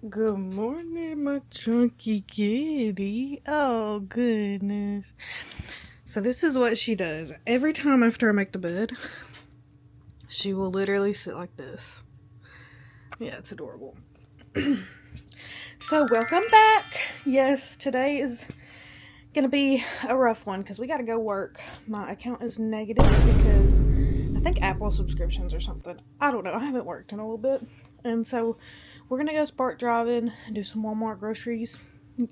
Good morning, my chunky kitty. Oh, goodness. So this is what she does. Every time after I make the bed, she will literally sit like this. Yeah, it's adorable. So welcome back. Yes, today is gonna be a rough one because we gotta go work. My account is negative because I think Apple subscriptions or something. I don't know. I haven't worked in a little bit. And so we're gonna go spark driving, do some Walmart groceries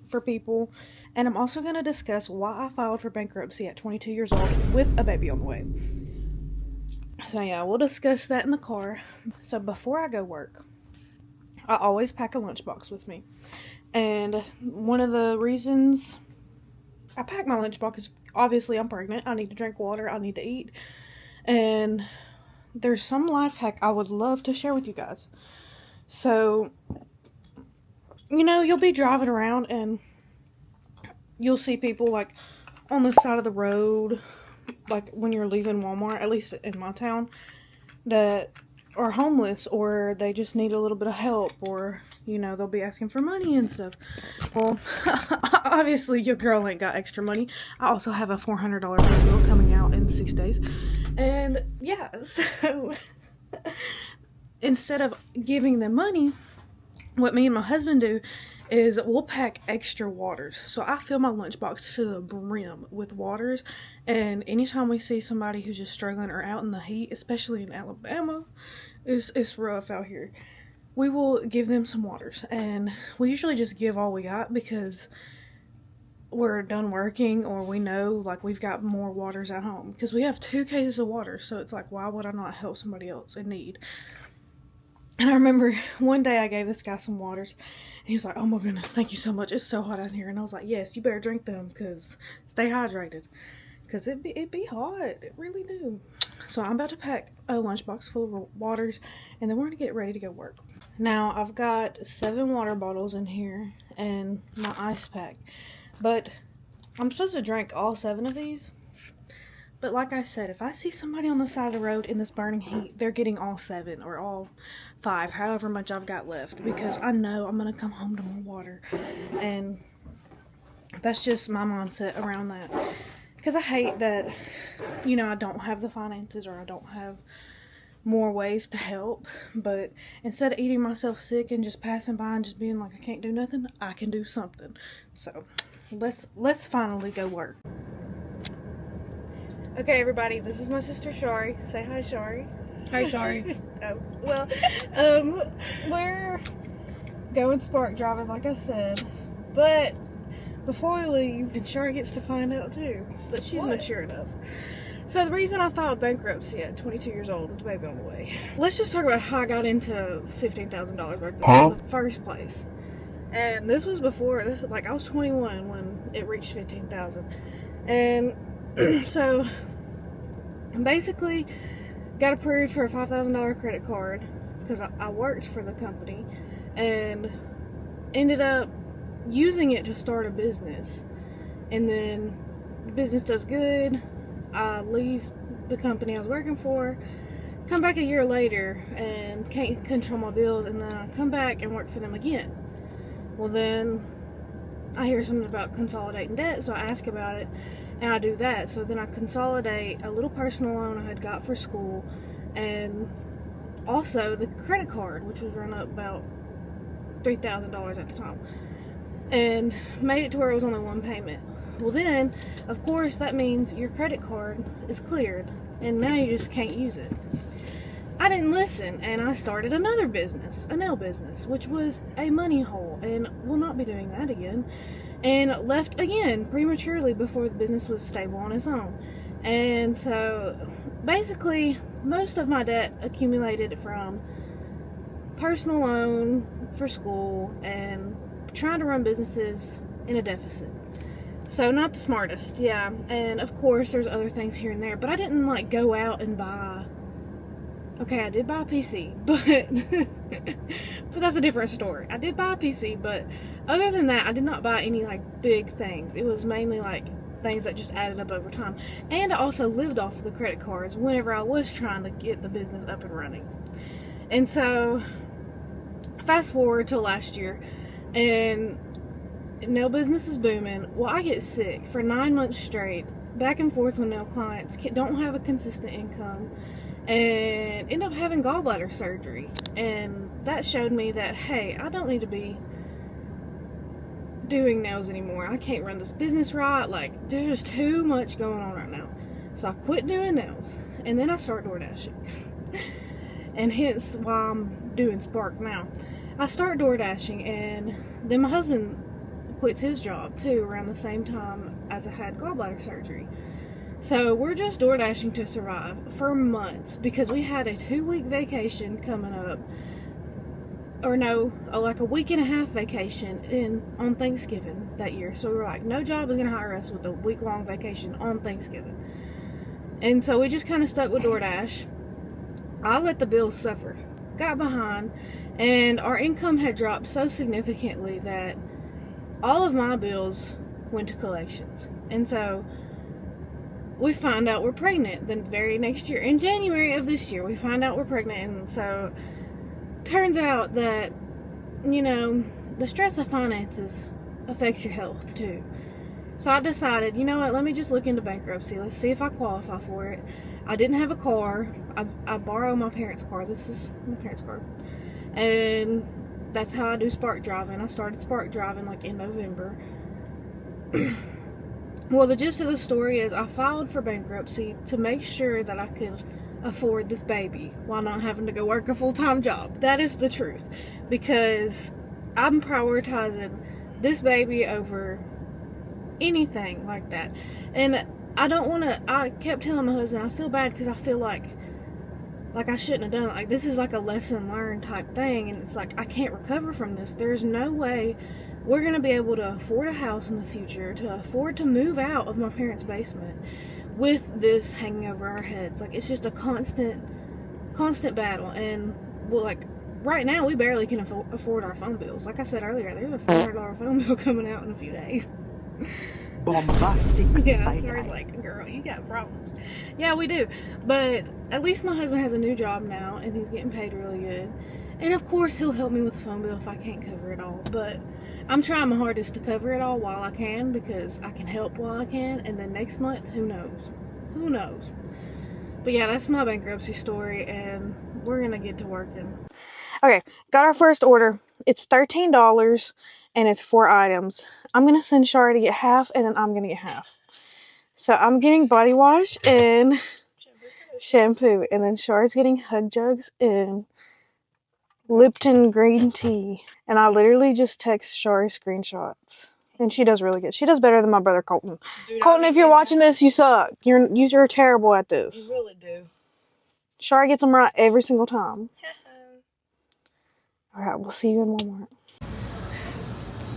for people. And I'm also gonna discuss why I filed for bankruptcy at 22 years old with a baby on the way. So yeah, we'll discuss that in the car. So before I go work, I always pack a lunchbox with me. And one of the reasons I pack my lunchbox is obviously I'm pregnant. I need to drink water. I need to eat. And there's some life hack I would love to share with you guys. So, you'll be driving around and you'll see people like on the side of the road, like when you're leaving Walmart, at least in my town, that are homeless or they just need a little bit of help, or they'll be asking for money and stuff. Well, obviously your girl ain't got extra money. I also have a $400 bill coming out in 6 days, and yeah, so instead of giving them money, what me and my husband do is we'll pack extra waters. So I fill my lunchbox to the brim with waters, and anytime we see somebody who's just struggling or out in the heat, especially in Alabama, it's rough out here, we will give them some waters. And we usually just give all we got because we're done working, or we know like we've got more waters at home because we have 2 cases of water. So it's like, why would I not help somebody else in need? And I remember one day I gave this guy some waters, and he was like, oh my goodness, thank you so much. It's so hot out here. And I was like, yes, you better drink them because stay hydrated. Because it be hot. It really do. So I'm about to pack a lunchbox full of waters, and then we're going to get ready to go work. Now, I've got 7 water bottles in here and my ice pack. But I'm supposed to drink all 7 of these. But like I said, if I see somebody on the side of the road in this burning heat, they're getting all 7 or all 5, however much I've got left, because I know I'm going to come home to more water. And that's just my mindset around that. Because I hate that, I don't have the finances, or I don't have more ways to help. But instead of eating myself sick and just passing by and just being like, I can't do nothing, I can do something. So let's finally go work. Okay, everybody, this is my sister Shari. Say hi, Shari. Hi, Shari. Oh, well, we're going spark driving, like I said, but before we leave, and Shari gets to find out too, but she's mature enough. So the reason I filed bankruptcy at 22 years old with the baby on the way. Let's just talk about how I got into $15,000 worth in the first place. And this was before, I was 21 when it reached 15,000. And so basically got approved for a $5,000 credit card because I worked for the company, and ended up using it to start a business. And then the business does good, I leave the company I was working for, come back a year later and can't control my bills, and then I come back and work for them again. Well, then I hear something about consolidating debt, so I ask about it, and I do that. So then I consolidate a little personal loan I had got for school, and also the credit card, which was run up about $3,000 at the time, and made it to where it was only one payment. Well, then, of course, that means your credit card is cleared, and now you just can't use it. I didn't listen, and I started another business, a nail business, which was a money hole, and will not be doing that again. And left again prematurely before the business was stable on its own. And so basically most of my debt accumulated from personal loan for school and trying to run businesses in a deficit. So not the smartest, yeah. And of course there's other things here and there, but I didn't go out and buy. Okay, I did buy a PC, but that's a different story. I did buy a PC, but other than that, I did not buy any big things. It was mainly things that just added up over time. And I also lived off of the credit cards whenever I was trying to get the business up and running. And so Fast forward to last year, and nail business is booming. Well, I get sick for 9 months straight, back and forth with nail clients, don't have a consistent income, and end up having gallbladder surgery. And that showed me that, hey, I don't need to be doing nails anymore. I can't run this business right. Like, there's just too much going on right now. So I quit doing nails, and then I start door dashing. And hence why I'm doing Spark now. I start door dashing, and then my husband quits his job too around the same time as I had gallbladder surgery. So we're just door dashing to survive for months, because we had a 2-week vacation coming up, or no, like a week and a half vacation on Thanksgiving that year. So we were like, no job is gonna hire us with a week-long vacation on Thanksgiving. And so we just kind of stuck with DoorDash. I let the bills suffer, got behind, and our income had dropped so significantly that all of my bills went to collections. And so we find out we're pregnant the very next year. In January of this year, we find out we're pregnant. And so turns out that, you know, the stress of finances affects your health too. So I decided, you know what, let me just look into bankruptcy. Let's see if I qualify for it. I didn't have a car. I borrowed my parents' car. This is my parents' car. And that's how I do Spark driving. I started Spark driving like in November. Well, the gist of the story is I filed for bankruptcy to make sure that I could afford this baby while not having to go work a full-time job. That is the truth. Because I'm prioritizing this baby over anything like that. And I don't want to, I kept telling my husband, I feel bad because I feel like I shouldn't have done it. Like, this is like a lesson learned type thing, and it's like, I can't recover from this. There's no way we're going to be able to afford a house in the future, to afford to move out of my parents' basement with this hanging over our heads. Like, it's just a constant battle. And, well, like, right now, we barely can afford our phone bills. Like I said earlier, there's a $400 phone bill coming out in a few days. Bombastic. Yeah, Sherry's like, girl, you got problems. Yeah, we do. But at least my husband has a new job now, and he's getting paid really good. And of course, he'll help me with the phone bill if I can't cover it all. But I'm trying my hardest to cover it all while I can, because I can help while I can. And then next month, who knows? Who knows? But yeah, that's my bankruptcy story, and we're gonna get to working. Okay, got our first order. It's $13, and it's 4 items. I'm gonna send Shari to get half, and then I'm gonna get half. So I'm getting body wash and shampoo, and then Shari's getting Hug Jugs and Lipton green tea. And I literally just text Shari screenshots, and she does really good. She does better than my brother Colton. Dude, Colton, if you're watching this, you suck. You're terrible at this. You really do. Shari gets them right every single time. All right, we'll see you in Walmart.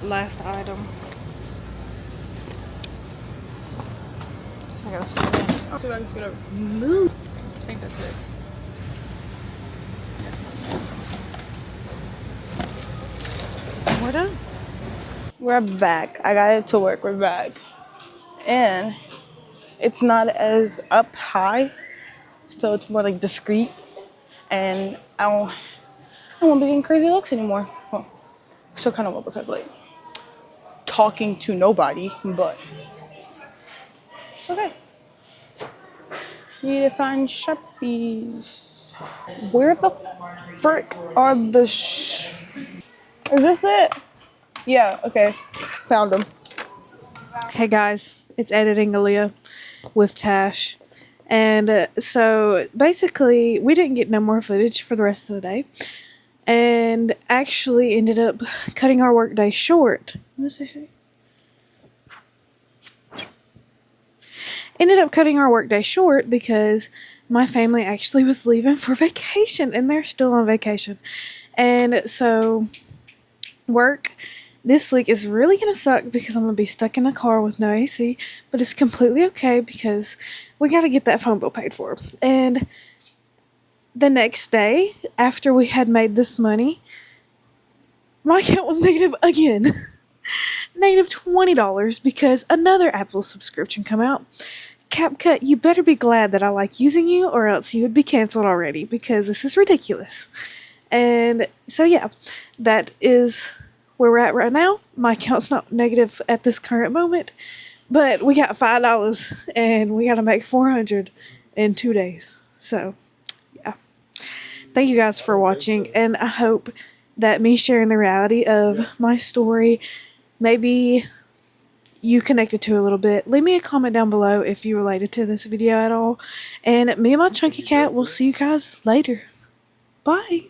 Last item. I gotta stand. So I'm just gonna move. I think that's it. We're done. We're back. I got it to work. We're back. And it's not as up high, so it's more like discreet. And I won't be getting crazy looks anymore. Well, still kind of will, because like talking to nobody, but it's okay. Need to find Sharpies. Where the frick are the Is this it? Yeah, okay. Found them. Hey guys, it's editing Aaliyah with Tash. And so basically, we didn't get no more footage for the rest of the day. And actually ended up cutting our workday short. Wanna say hey? Ended up cutting our workday short because my family actually was leaving for vacation, and they're still on vacation. And so work this week is really going to suck because I'm going to be stuck in a car with no AC, but it's completely okay because we got to get that phone bill paid for. And the next day, after we had made this money, my account was negative again. Negative $20 because another Apple subscription come out. CapCut, you better be glad that I like using you, or else you would be canceled already, because this is ridiculous. And so yeah, that is where we're at right now. My account's not negative at this current moment, but we got $5 and we got to make 400 in 2 days. So yeah, thank you guys for watching, and I hope that me sharing the reality of my story, maybe you connected to a little bit. Leave me a comment down below if you related to this video at all, and me and my chunky cat will see you guys later. Bye.